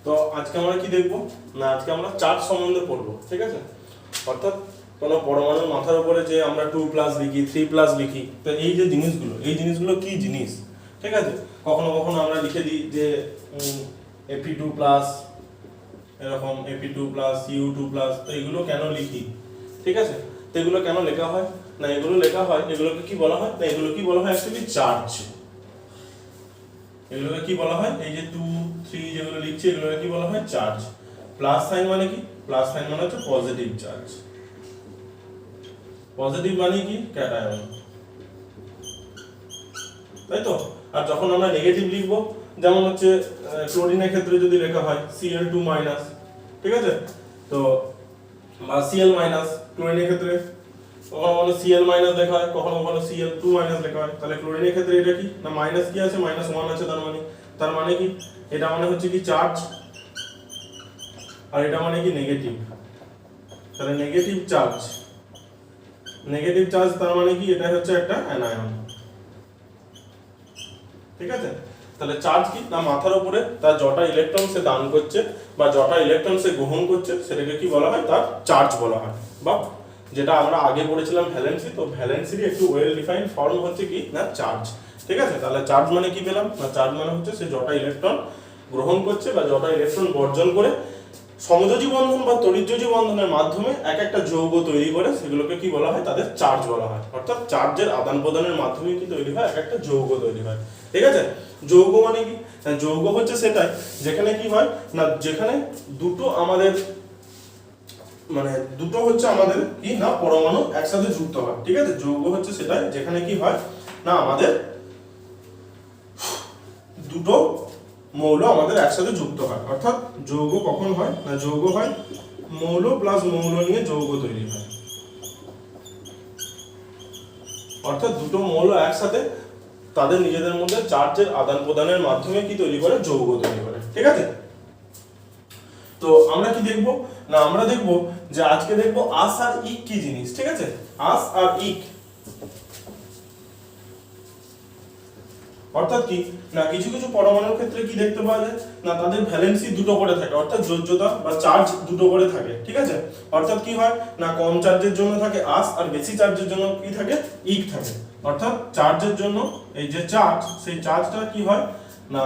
তো আজকে আমরা কি দেখব না, আজকে আমরা চার্জ সম্বন্ধে পড়বো, ঠিক আছে। অর্থাৎ কোনো পরমাণুর মাথার উপরে যে আমরা 2+ লিখি, 3+ লিখি, তো এই যে জিনিসগুলো, এই জিনিসগুলো কি জিনিস, ঠিক আছে। কখনো কখনো আমরা লিখে দিই যে Fe2+, এরকম Fe2+, Cu2+, তো এগুলো কেন লিখি, ঠিক আছে। তো এগুলো কেন লেখা হয় না, এগুলো লেখা হয়, এগুলোকে কি বলা হয় না, এগুলো কি বলা হয় অ্যাকচুয়ালি চার্জ। এগুলোকে কি বলা হয়, এই যে 2, 3 যেগুলো লিখছি এগুলোকে কি বলা হয় চার্জ। প্লাস সাইন মানে কি, প্লাস সাইন মানে হচ্ছে পজিটিভ চার্জ, পজিটিভ মানে কি ক্যাটায়ন, তাই তো। আর যখন আমরা নেগেটিভ লিখবো, যেমন হচ্ছে ক্লোরিনের ক্ষেত্রে যদি লেখা হয় Cl2-, ঠিক আছে, তো বা Cl-, ক্লোরিনের ক্ষেত্রে কখনো কখনো Cl- লেখা হয়, কখনো কখনো Cl2- লেখা হয়, তাহলে ক্লোরিনের ক্ষেত্রে এটা কি না মাইনাস কি আছে, -1 আছে, তার মানে কি এটা মানে হচ্ছে কি চার্জ, আর এটা মানে কি নেগেটিভ, তাহলে নেগেটিভ চার্জ, নেগেটিভ চার্জ তার মানে কি এটা হচ্ছে একটা অ্যানায়ন, ঠিক আছে। তাহলে চার্জ কি না মাথার উপরে তার যটা ইলেকট্রন সে দান করছে বা যটা ইলেকট্রন সে গ্রহণ করছে সেটাকে কি বলা হয়, তার চার্জ বলা হয়। বা যেটা আমরা আগে পড়েছিলাম ভ্যালেন্সি, তো ভ্যালেন্সির একটু ওয়েল ডিফাইন্ড ফর্ম হচ্ছে কি না চার্জ, ঠিক আছে। তাহলে চার্জ মানে কি পেলাম না, চার্জ মানে হচ্ছে সে যটা ইলেকট্রন গ্রহণ করছে বা যটা ইলেকট্রন বর্জন করে সমযোজী বন্ধন বা তড়িৎযোজী বন্ধনের মাধ্যমে এক একটা যৌগ তৈরি করে সেগুলোকে কি বলা হয়, তাদের চার্জ বলা হয়। অর্থাৎ চার্জের আদান প্রদানের মাধ্যমে কি তৈরি হয়, এক একটা যৌগ তৈরি হয়, ঠিক আছে। যৌগ মানে কি, যৌগ হচ্ছে সেটাই যেখানে কি হয় না, যেখানে দুটো আমাদের মানে দুটো হচ্ছে আমাদের কি না পরমাণু একসাথে যুক্ত হয়, ঠিক আছে। যৌগ হচ্ছে সেটাই যেখানে কি হয় না আমাদের দুটো মৌল আমাদের একসাথে যুক্ত হয়। অর্থাৎ যৌগ কখন হয় না, যৌগ হয় মৌল প্লাস মৌল নিয়ে যৌগ তৈরি হয়। অর্থাৎ দুটো মৌল একসাথে তাদের নিজেদের মধ্যে চার্জের আদান প্রদানের মাধ্যমে কি তৈরি করে, যৌগ তৈরি করে, ঠিক আছে। তো আমরা কি দেখব না, আমরা দেখব যে আজকে দেখব আস আর ইক কি জিনিস, ঠিক আছে। আস আর ইক অর্থাৎ কি না, কিছু কিছু পরমাণুর ক্ষেত্রে কি দেখতে পাওয়া যায় না, তাদের ভ্যালেন্সি দুটো করে থাকে, অর্থাৎ যোজ্যতা বা চার্জ দুটো করে থাকে, ঠিক আছে। অর্থাৎ কি হয় না, কম চার্জের জন্য থাকে আস আর বেশি চার্জের জন্য কি থাকে, ইক থাকে। অর্থাৎ চার্জের জন্য এই যে চার্জ, সেই চার্জটা কি হয় না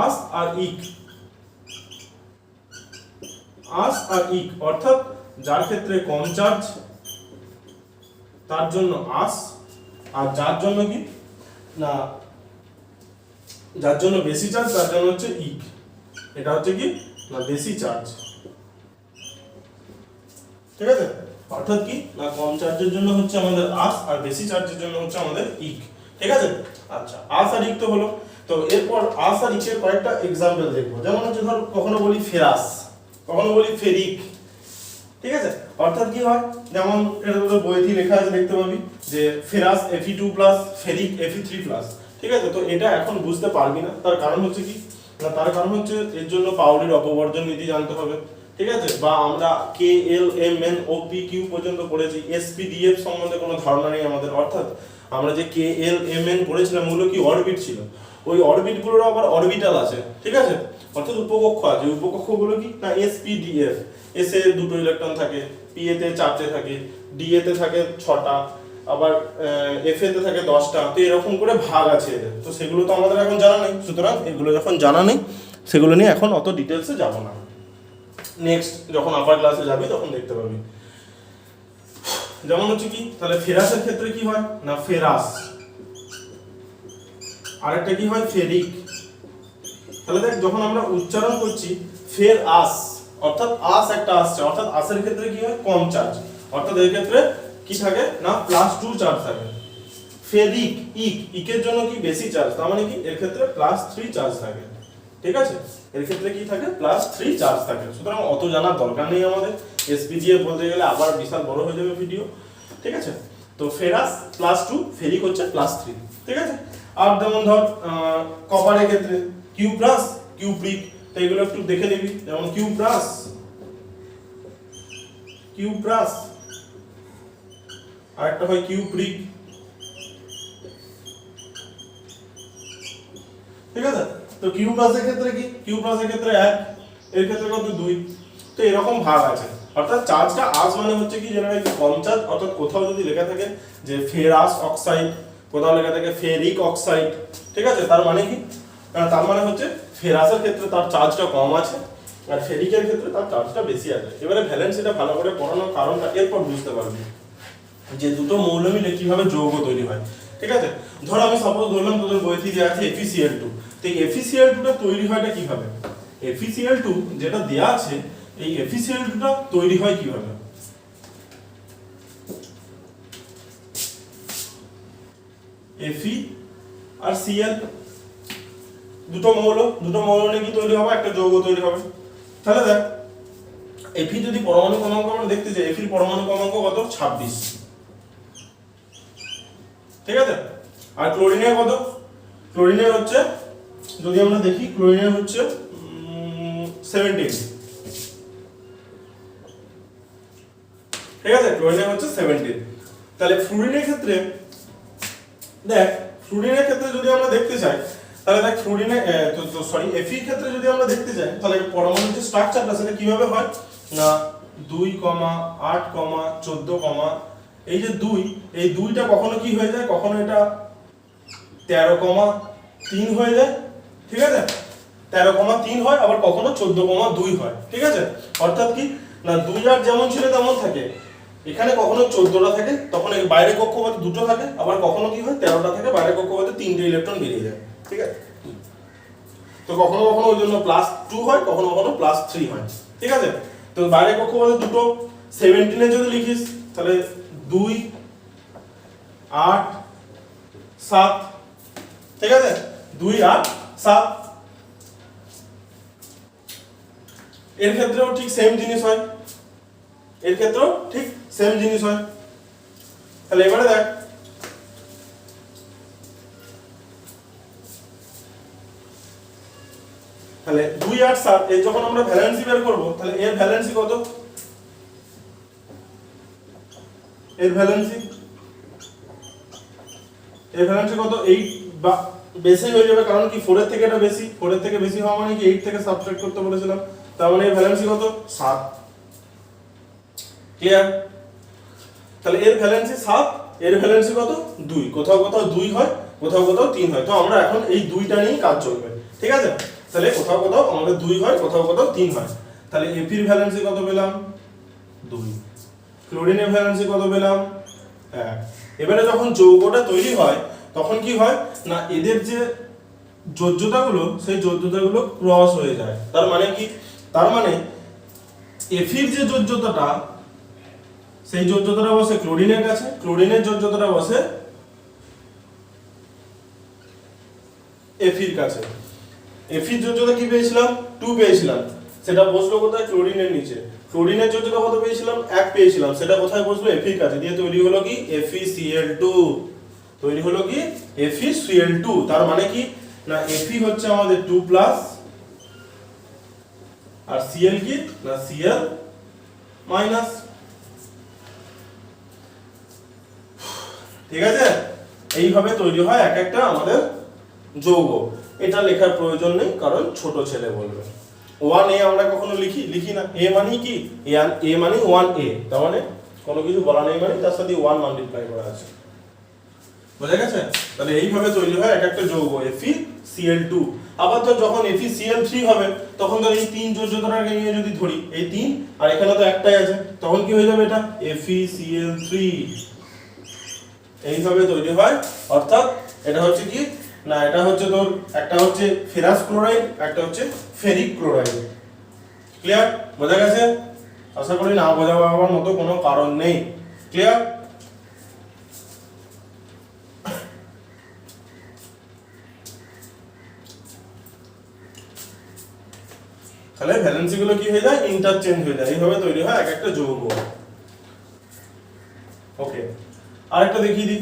আস আর ইক, আস আর ইক, অর্থাৎ যার ক্ষেত্রে কম চার্জ তার জন্য আস, আর যার জন্য কি না যার জন্য বেশি চার্জ তার জন্য হচ্ছে ইক, এটা হচ্ছে কি না বেশি চার্জ, ঠিক আছে। অর্থাৎ কি না কম চার্জের জন্য হচ্ছে আমাদের আস আর বেশি চার্জের জন্য হচ্ছে আমাদের ইক, ঠিক আছে। আচ্ছা আস আর ইক তো হলো, তো এরপর আস আর ইকের কয়েকটা এক্সাম্পল দেখবো। যেমন হচ্ছে ধর কখনো বলি ফেরাস, কখনো বলি ফেরিক, ঠিক আছে। অর্থাৎ কি হয়, যেমন এটা তোদের বইতে লেখা আছে দেখতে পাবি যে ফেরাস Fe2+, ফেরিক Fe3+, ঠিক আছে। তো এটা এখন বুঝতে পারবি না, তার কারণ হচ্ছে কি না, তার কারণ হচ্ছে এর জন্য পাউলির অপবর্জন নীতি জানতে হবে, ঠিক আছে। বা আমরা KLMNOPQ পর্যন্ত পড়েছি, SPDF সম্বন্ধে কোনো ধারণা নেই আমাদের। অর্থাৎ আমরা যে KLMN পড়েছিলাম ওগুলো কি অরবিট ছিল, ওই অরবিটগুলোর আবার অরবিটাল আছে, ঠিক আছে। অর্থাৎ উপকক্ষ আছে, উপকক্ষগুলো কি না SPDF, এস এ দুটো ইলেকট্রন থাকে, পি এ তে 4টে থাকে, ডি এ তে থাকে 6টা, আবার এফ এ তে থাকে 10টা। তো এরকম করে ভাগ আছে এদের, তো সেগুলো তো আমাদের এখন জানা নেই। সুতরাং এগুলো যখন জানা নেই সেগুলো নিয়ে এখন অত ডিটেলসে যাব না, নেক্সট যখন আপার ক্লাসে যাবি তখন দেখতে পাবি। যেমন হচ্ছে কি তাহলে ফেরাসের ক্ষেত্রে কি হয় না ফেরাস, আরেকটা কি হয় ফেরিক। তাহলে দেখ যখন আমরা উচ্চারণ করছি ফের আস, অর্থাৎ আস একটা আসছে, অর্থাৎ আসের ক্ষেত্রে কি হয় কম চার্জ, অর্থাৎ এর ক্ষেত্রে কি থাকে না +2 চার্জ থাকে। ফেরিক ইক, ইকের জন্য কি বেশি চার্জ, তার মানে কি এর ক্ষেত্রে +3 চার্জ থাকে, ঠিক আছে। এর ক্ষেত্রে কি থাকে +3 চার্জ থাকে। সুতরাং অত জানার দরকার নেই আমাদের, এসপিজিএ বলতে গেলে আবার বিশাল বড় হয়ে যাবে ভিডিও, ঠিক আছে। তো ফেরাস +2, ফেরিক হচ্ছে +3, ঠিক আছে। আর যেমন ধর কপারের ক্ষেত্রে কিউ প্লাস কিউপ্রিক, তো এগুলো একটু দেখে নিবি। যেমন কিউ প্লাস আর একটা হয় কিউপ্রিক, ঠিক আছে। তো কিউ প্লাসের ক্ষেত্রে কি, কিউ প্লাসের ক্ষেত্রে 1, এর ক্ষেত্রে কত 2। তো এরকম ভাগ আছে, অর্থাৎ চার্জটা আস মানে হচ্ছে কি জেনারেলি কম চার্জ, অর্থাৎ কোথাও যদি লেখা থাকে যে ফেরাস অক্সাইড, কোথাও লেখা থাকে ফেরিক অক্সাইড, ঠিক আছে, তার মানে কি, তার মানে হচ্ছে ফেরাসের ক্ষেত্রে তার চার্জটা কম আছে আর ফেরিকের ক্ষেত্রে তার চার্জটা বেশি আছে। এবারে ভ্যালেন্সিটা ভালো করে পড়ানোর কারণটা এরপর বুঝতে পারবি যে দুটো মৌল মিলে কিভাবে যৌগ তৈরি হয়। ঠিক আছে, ধর আমি সাপোজ ধরলাম তোদের বইতে দেওয়া আছে FeCl2, তো এই FeCl2 টা তৈরি হয়টা কিভাবে, FeCl2 যেটা দেয়া আছে এই FeCl2 টা তৈরি হয় কিভাবে। Fe আর Cl দুটো মৌল নিয়ে কি তৈরি হবে, একটা যৌগ তৈরি হবে। তাহলে দেখ Fe যদি পরমাণু ক্রমাঙ্ক আমরা দেখতে যাই, Fe এর পরমাণু ক্রমাঙ্ক কত 26, ঠিক আছে। আর ক্লোরিনের কত, ক্লোরিনের হচ্ছে যদি আমরা দেখি ক্লোরিনের হচ্ছে 17, ঠিক আছে, ক্লোরিনের হচ্ছে 17। তাহলে ফ্লুরিনের ক্ষেত্রে দেখ, ফ্লুরিনের ক্ষেত্রে যদি আমরা দেখতে চাই তাহলে দেখ ফ্লুরিনে সরি Fe এর ক্ষেত্রে যদি আমরা দেখতে চাই তাহলে পরমাণুর যে স্ট্রাকচারটা সেটা কিভাবে হয় না 2, 8, 14, এই যে 2, এই 2টা কখনো কি হয়ে যায়, কখনো এটা 13,3 হয়ে যায়, ঠিক আছে, 13,3 হয়, আবার কখনো 14,2 হয়, ঠিক আছে। অর্থাৎ কি না 2 আর যেমন ছিল তেমন থাকে, এখানে কখনো 14টা থাকে, তখন এই বাইরে কক্ষপথে 2টো থাকে, আবার কখনো কি হয় 13টা থেকে বাইরে কক্ষপথে 3টে ইলেকট্রন বেরিয়ে যায়, ঠিক আছে। তো কখনো কখনো ওই জন্য +2 হয়, কখনো কখনো +3 হয়, ঠিক আছে। তো বাইরে কক্ষপথে দুটো 17 এ যদি লিখিস তাহলে 2, 8, 7, ঠিক আছে, 2, 8, 7। এর ক্ষেত্রেও ঠিক সেম জিনিস হয়, এর ক্ষেত্রেও ঠিক সেম জিনিস হয়। তাহলে এবারে দেখ তাহলে 2, 8, 7 এর যখন আমরা ভ্যালেন্সি বের করব তাহলে এর ভ্যালেন্সি কত, এর ভ্যালেন্সি কত 8 বা বেশি হয়ে যাবে, কারণ কি 4 এর থেকে এটা বেশি, 4 এর থেকে বেশি হওয়া মানে কি 8 থেকে সাবট্রাক্ট করতে বলেছিলাম, তার মানে এর ভ্যালেন্সি কত 7, ক্লিয়ার। তাহলে এর ভ্যালেন্সি 7, এর ভ্যালেন্সি কত 2, কোথাও কোথাও 2 হয়, কোথাও কোথাও 3 হয়। তো আমরা এখন এই 2টা নিয়েই কাজ চলবে, ঠিক আছে। তাহলে কোথাও কোথাও আমাদের 2 হয়, কোথাও কোথাও 3 হয়। তাহলে Fe এর ভ্যালেন্সি কত পেলাম 2, ক্লোরিনের ভ্যালেন্সি কত পেলাম 1। এবারে যখন যৌগটা তৈরি হয় তখন কি হয় না এদের যে যোজ্যতাগুলো সেই যোজ্যতাগুলো ক্রস হয়ে যায়। তার মানে কি, তার মানে Fe এর যে যোজ্যতাটা সেই যোজ্যতাটা বসে ক্লোরিনের কাছে, ক্লোরিনের যোজ্যতাটা বসে Fe এর কাছে। Fe এর যোজ্যতা কি পেয়েছিলাম 2 পেয়েছিলাম, সেটা বসলো কোথায় ক্লোরিনের নিচে। ক্লোরিনের যোজ্যতা কত পেয়েছিলাম 1 পেয়েছিলাম, সেটা কোথায় বসলো Fe এর কাছে, দিয়ে তৈরি হলো কি FeCl2, তৈরি হলো কি FeCl2। তার মানে কি না Fe হচ্ছে আমাদের 2+ আর Cl কি না Cl-, ঠিক আছে। এইভাবে তৈরি হয় এক একটা আমাদের যৌগ। এটা লেখার প্রয়োজন নেই কারণ ছোট ছেলে বলবে। 1a আমরা কখনো লিখি না, a মানে কি a মানে 1a, তার মানে কোনো কিছু বলা নেই মানে তার সাথে 1 মাল্টিপ্লাই করা আছে, বুঝা গেছে। তাহলে এইভাবে তৈরি হয় এক একটা যৌগ FeCl2। আবার তো যখন FeCl3 হবে তখন তো এই 3 যোজ্যতাটাকে নিয়ে যদি ধরি, এই 3 আর এখানে তো একটাই আছে, তখন কি হয়ে যাবে এটা FeCl3। এইভাবে তৈরি হয়, অর্থাৎ এটা হচ্ছে কি না এটা হচ্ছে তোর একটা হচ্ছে ফেরাস ক্লোরাইড, একটা হচ্ছে ফেরিক ক্লোরাইড, ক্লিয়ার, বোঝা গেছে। আশা করি না বোঝাবার মতো কোনো কারণ নেই, ক্লিয়ার। তাহলে ভ্যালেন্সি গুলো কি হয়ে যায় ইন্টারচেঞ্জ হয়ে যায়, এইভাবে তৈরি হয় এক একটা যৌগ। ওকে, আরেকটা দেখিয়ে দিই।